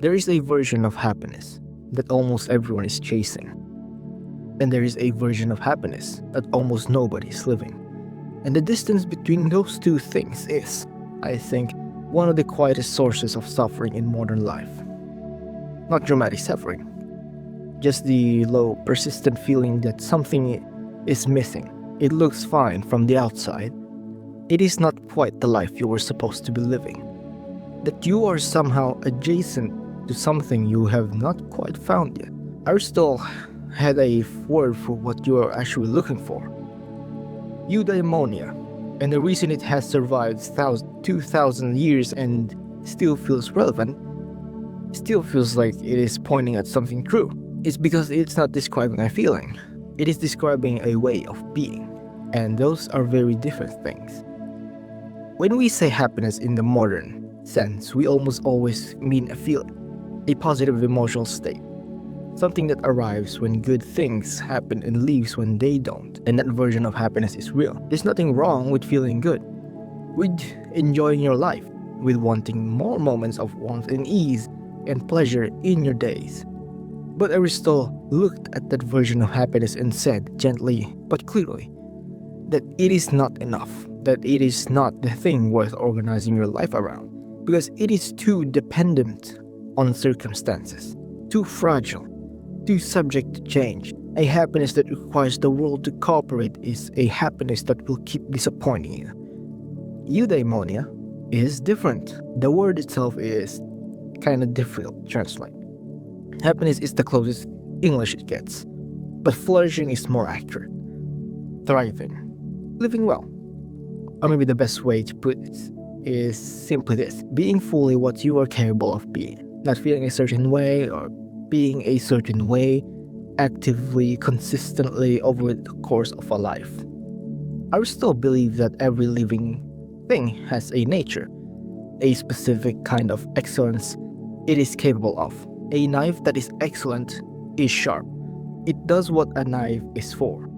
There is a version of happiness that almost everyone is chasing. And there is a version of happiness that almost nobody is living. And the distance between those two things is, I think, one of the quietest sources of suffering in modern life. Not dramatic suffering, just the low, persistent feeling that something is missing. It looks fine from the outside. It is not quite the life you were supposed to be living. That you are somehow adjacent to something you have not quite found yet. Aristotle had a word for what you are actually looking for. Eudaimonia. And the reason it has survived 2,000 years and still feels relevant, still feels like it is pointing at something true, is because it's not describing a feeling. It is describing a way of being. And those are very different things. When we say happiness in the modern sense, we almost always mean a feeling, a positive emotional state, something that arrives when good things happen and leaves when they don't, and that version of happiness is real. There's nothing wrong with feeling good, with enjoying your life, with wanting more moments of warmth and ease and pleasure in your days. But Aristotle looked at that version of happiness and said gently but clearly that it is not enough, that it is not the thing worth organizing your life around, because it is too dependent on circumstances, too fragile, too subject to change. A happiness that requires the world to cooperate is a happiness that will keep disappointing you. Eudaimonia is different. The word itself is kind of difficult to translate. Happiness is the closest English it gets, but flourishing is more accurate. Thriving, living well. Or maybe the best way to put it is simply this: being fully what you are capable of being, not feeling a certain way or being a certain way actively, consistently over the course of a life. I still believe that every living thing has a nature, a specific kind of excellence it is capable of. A knife that is excellent is sharp. It does what a knife is for,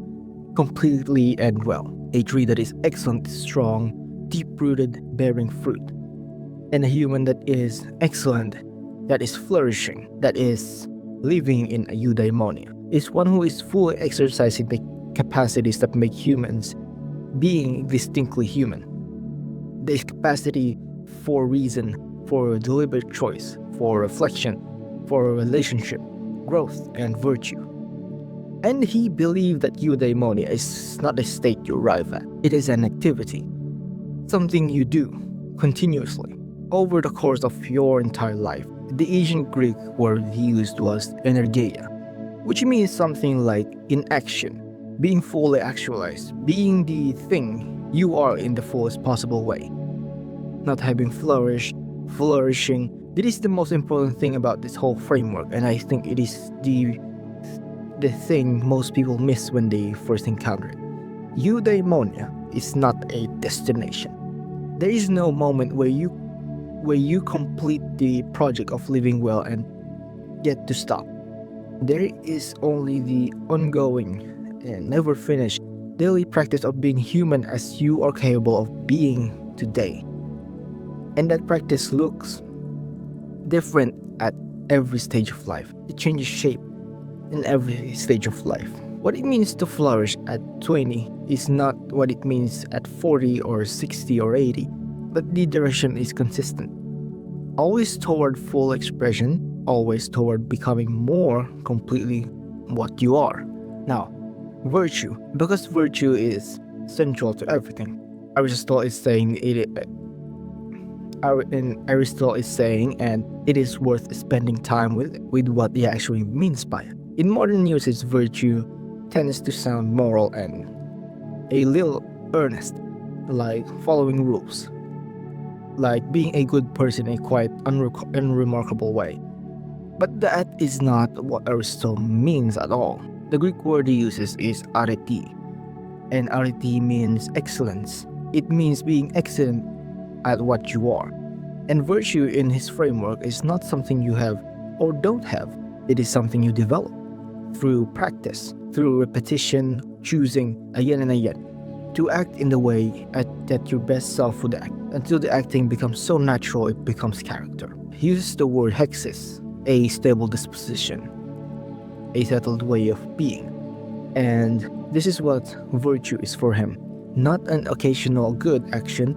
completely and well. A tree that is excellent is strong, deep-rooted, bearing fruit. And a human that is excellent, that is flourishing, that is living in a eudaimonia, is one who is fully exercising the capacities that make humans being distinctly human. This capacity for reason, for deliberate choice, for reflection, for a relationship, growth, and virtue. And he believed that eudaimonia is not a state you arrive at. It is an activity, something you do continuously over the course of your entire life. The ancient Greek word used was energeia, which means something like in action, being fully actualized, being the thing you are in the fullest possible way. Not having flourished, flourishing. This is the most important thing about this whole framework, and I think it is the thing most people miss when they first encounter it. Eudaimonia is not a destination. There is no moment where you complete the project of living well and get to stop. There is only the ongoing and never finished daily practice of being human as you are capable of being today. And that practice looks different at every stage of life. It changes shape in every stage of life. What it means to flourish at 20 is not what it means at 40 or 60 or 80, but the direction is consistent. Always toward full expression, always toward becoming more completely what you are. Now, virtue, because virtue is central to everything. Aristotle is saying, and it is worth spending time with what he actually means by it. In modern usage, virtue tends to sound moral and a little earnest, like following rules, like being a good person in a quite unremarkable way. But that is not what Aristotle means at all. The Greek word he uses is arete, and arete means excellence. It means being excellent at what you are. And virtue in his framework is not something you have or don't have. It is something you develop through practice, through repetition, choosing again and again to act in the way that your best self would act, until the acting becomes so natural it becomes character. He uses the word hexis, a stable disposition, a settled way of being. And this is what virtue is for him. Not an occasional good action,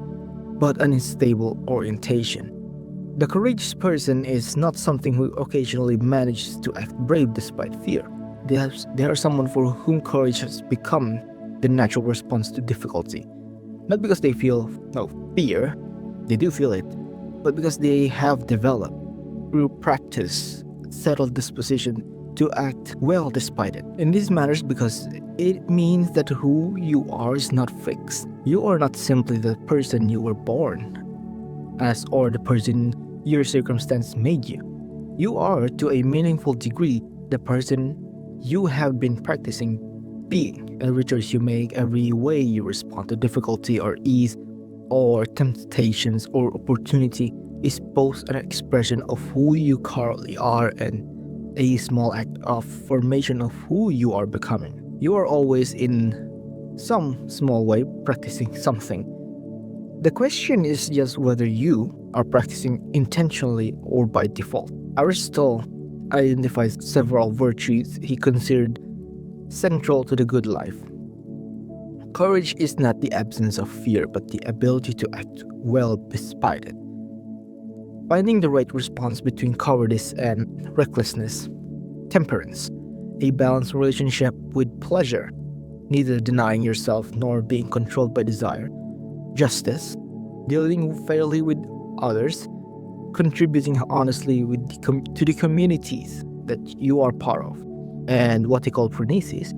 but an unstable orientation. The courageous person is not something who occasionally manages to act brave despite fear. They are someone for whom courage has become the natural response to difficulty. Not because they feel no fear, they do feel it, but because they have developed, through practice, settled disposition to act well despite it. And this matters because it means that who you are is not fixed. You are not simply the person you were born as or the person your circumstance made you. You are, to a meaningful degree, the person you have been practicing being. Every choice you make, every way you respond to difficulty or ease or temptations or opportunity is both an expression of who you currently are and a small act of formation of who you are becoming. You are always in some small way practicing something. The question is just whether you are practicing intentionally or by default. Aristotle identifies several virtues he considered central to the good life. Courage is not the absence of fear, but the ability to act well despite it. Finding the right response between cowardice and recklessness. Temperance, a balanced relationship with pleasure, neither denying yourself nor being controlled by desire. Justice, dealing fairly with others, contributing honestly to the communities that you are part of. And what he called phronesis,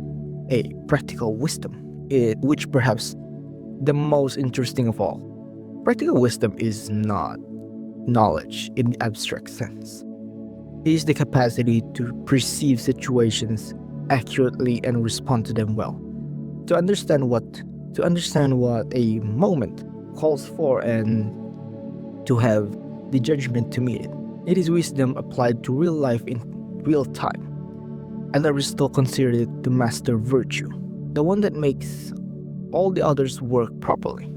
a practical wisdom, which perhaps the most interesting of all. Practical wisdom is not knowledge in the abstract sense. It is the capacity to perceive situations accurately and respond to them well. To understand what a moment calls for and to have the judgment to meet it. It is wisdom applied to real life in real time. And Aristotle considered it the master virtue, the one that makes all the others work properly,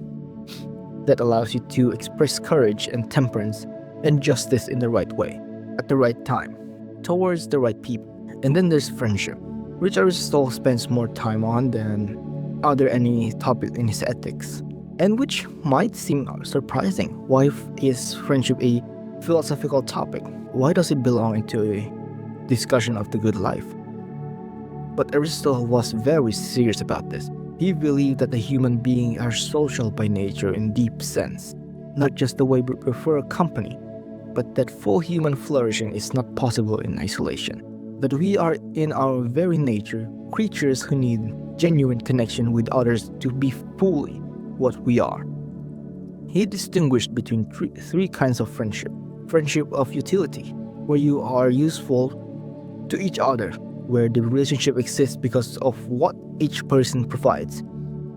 that allows you to express courage and temperance and justice in the right way, at the right time, towards the right people. And then there's friendship, which Aristotle spends more time on than any topic in his ethics, and which might seem surprising. Why is friendship a philosophical topic? Why does it belong into a discussion of the good life? But Aristotle was very serious about this. He believed that the human beings are social by nature in deep sense, not just the way we prefer company, but that full human flourishing is not possible in isolation. That we are in our very nature creatures who need genuine connection with others to be fully what we are. He distinguished between three kinds of friendship. Friendship of utility, where you are useful to each other, where the relationship exists because of what each person provides.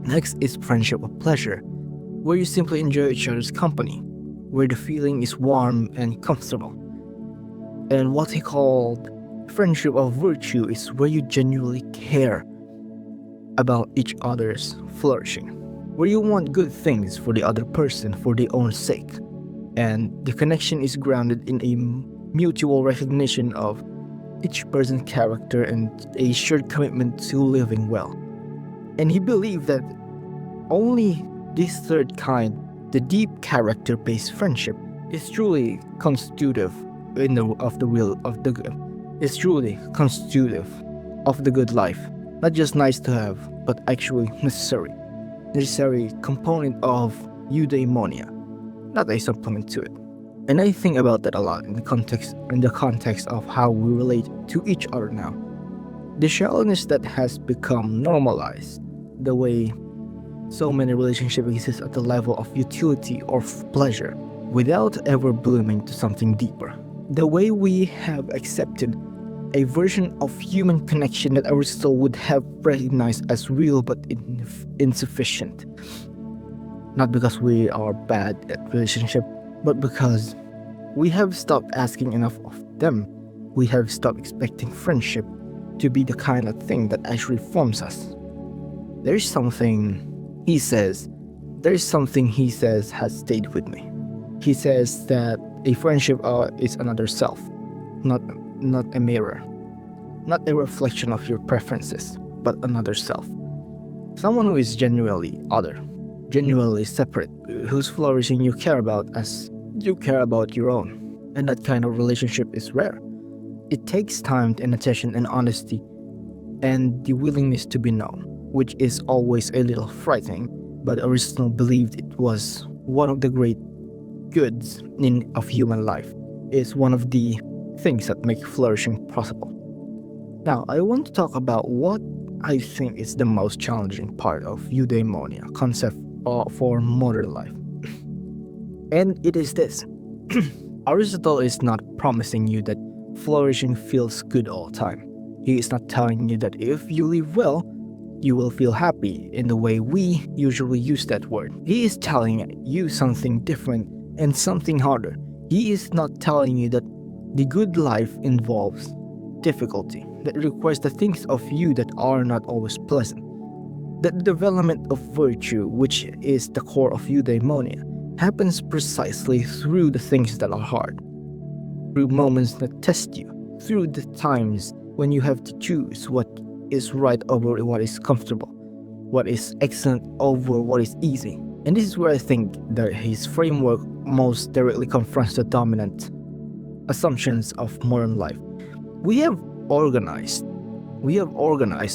Next is friendship of pleasure, where you simply enjoy each other's company, where the feeling is warm and comfortable. And what he called friendship of virtue is where you genuinely care about each other's flourishing, where you want good things for the other person for their own sake, and the connection is grounded in a mutual recognition of each person's character and a shared commitment to living well. And he believed that only this third kind, the deep character-based friendship, is truly constitutive of the good life. Not just nice to have, but actually necessary component of eudaimonia, not a supplement to it. And I think about that a lot in the context of how we relate to each other now. The shallowness that has become normalized, the way so many relationships exist at the level of utility or pleasure, without ever blooming to something deeper. The way we have accepted a version of human connection that Aristotle would have recognized as real but insufficient. Not because we are bad at relationship, but because we have stopped asking enough of them. We have stopped expecting friendship to be the kind of thing that actually forms us. There's something he says has stayed with me. He says that A friendship is another self, not not a mirror, not a reflection of your preferences, but another self. Someone who is genuinely other, genuinely separate, whose flourishing you care about as you care about your own. And that kind of relationship is rare. It takes time and attention and honesty and the willingness to be known, which is always a little frightening, but Aristotle believed it was one of the great goods of human life. It's one of the things that make flourishing possible. Now, I want to talk about what I think is the most challenging part of eudaimonia concept for modern life. And it is this. Aristotle is not promising you that flourishing feels good all the time. He is not telling you that if you live well, you will feel happy in the way we usually use that word. He is telling you something different and something harder. He is not telling you that the good life involves difficulty, that requires the things of you that are not always pleasant. That the development of virtue, which is the core of eudaimonia, happens precisely through the things that are hard, through moments that test you, through the times when you have to choose what is right over what is comfortable, what is excellent over what is easy. And this is where I think that his framework most directly confronts the dominant assumptions of modern life. We have organized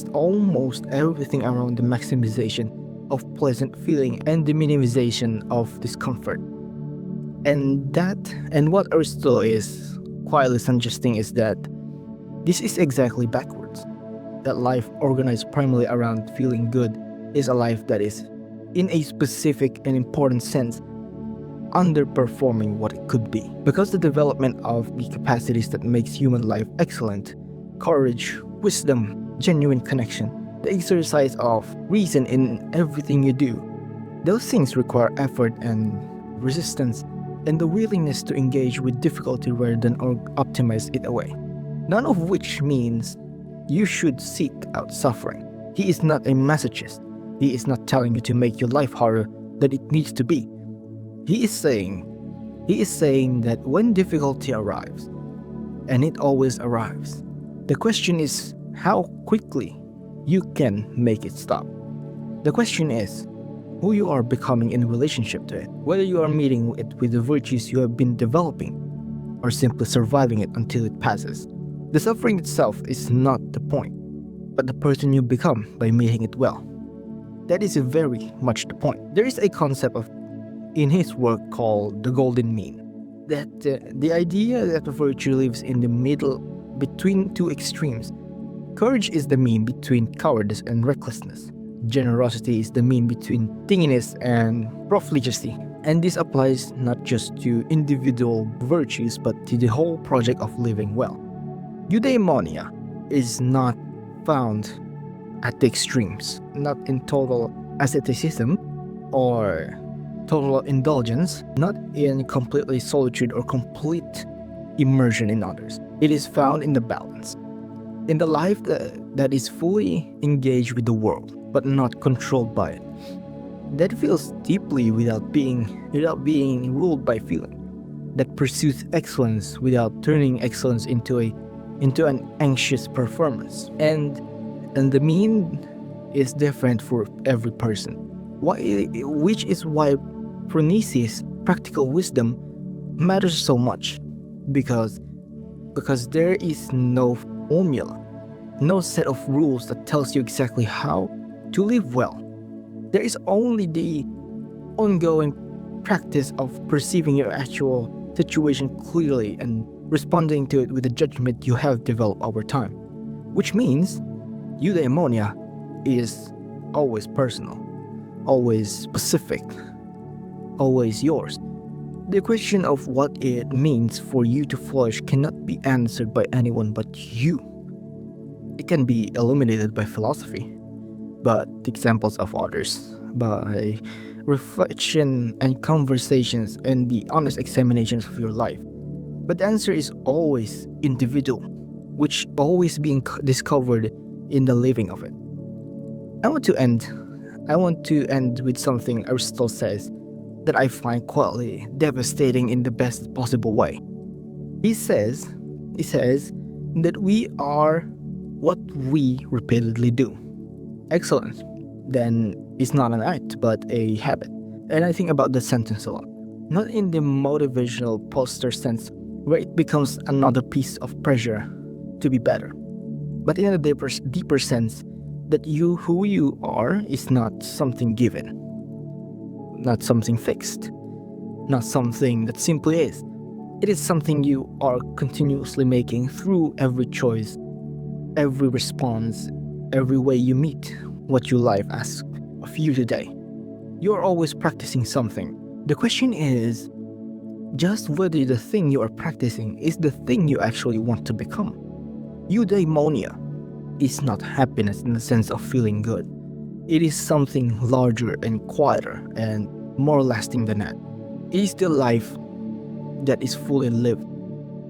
almost everything around the maximization of pleasant feeling and the minimization of discomfort. And what Aristotle is quietly suggesting is that this is exactly backwards. That life organized primarily around feeling good is a life that is, in a specific and important sense, underperforming what it could be. Because the development of the capacities that makes human life excellent, courage, wisdom, genuine connection, the exercise of reason in everything you do, those things require effort and resistance and the willingness to engage with difficulty rather than optimize it away. None of which means you should seek out suffering. He is not a masochist. He is not telling you to make your life harder than it needs to be. He is saying that when difficulty arrives, and it always arrives, the question is how quickly you can make it stop. The question is who you are becoming in relationship to it, whether you are meeting it with the virtues you have been developing or simply surviving it until it passes. The suffering itself is not the point, but the person you become by meeting it well. That is very much the point. There is a concept in his work called the golden mean, that the idea that virtue lives in the middle between two extremes. Courage is the mean between cowardice and recklessness. Generosity is the mean between stinginess and profligacy. And this applies not just to individual virtues but to the whole project of living well. Eudaimonia is not found at the extremes, not in total asceticism or total indulgence, not in completely solitude or complete immersion in others. It is found in the balance, in the life that is fully engaged with the world but not controlled by it. That feels deeply without being ruled by feeling. That pursues excellence without turning excellence into an anxious performance. And the mean is different for every person. Which is why Phronesis, practical wisdom, matters so much, because there is no formula, no set of rules that tells you exactly how to live well. There is only the ongoing practice of perceiving your actual situation clearly and responding to it with the judgment you have developed over time, which means eudaimonia is always personal, always specific, always yours. The question of what it means for you to flourish cannot be answered by anyone but you. It can be illuminated by philosophy, but the examples of others, by reflection and conversations and the honest examinations of your life. But the answer is always individual, which always being discovered in the living of it. I want to end with something Aristotle says that I find quietly devastating in the best possible way. He says, he says that we are what we repeatedly do. Excellence, then, is not an act but a habit. And I think about the sentence a lot. Not in the motivational poster sense where it becomes another piece of pressure to be better, but in a deeper sense that who you are is not something given, not something fixed, not something that simply is. It is something you are continuously making through every choice, every response, every way you meet what your life asks of you today. You are always practicing something. The question is just whether the thing you are practicing is the thing you actually want to become. Eudaimonia is not happiness in the sense of feeling good. It is something larger and quieter and more lasting than that. It is the life that is fully lived,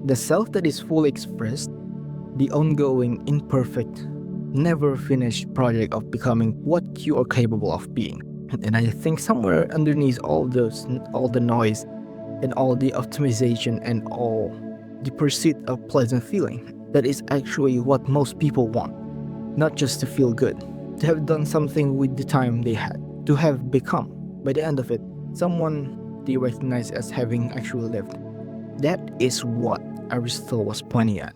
the self that is fully expressed, the ongoing, imperfect, never finished project of becoming what you are capable of being. And I think somewhere underneath all the noise and all the optimization and all the pursuit of pleasant feeling, that is actually what most people want. Not just to feel good, to have done something with the time they had, to have become, by the end of it, someone they recognize as having actually lived. That is what Aristotle was pointing at.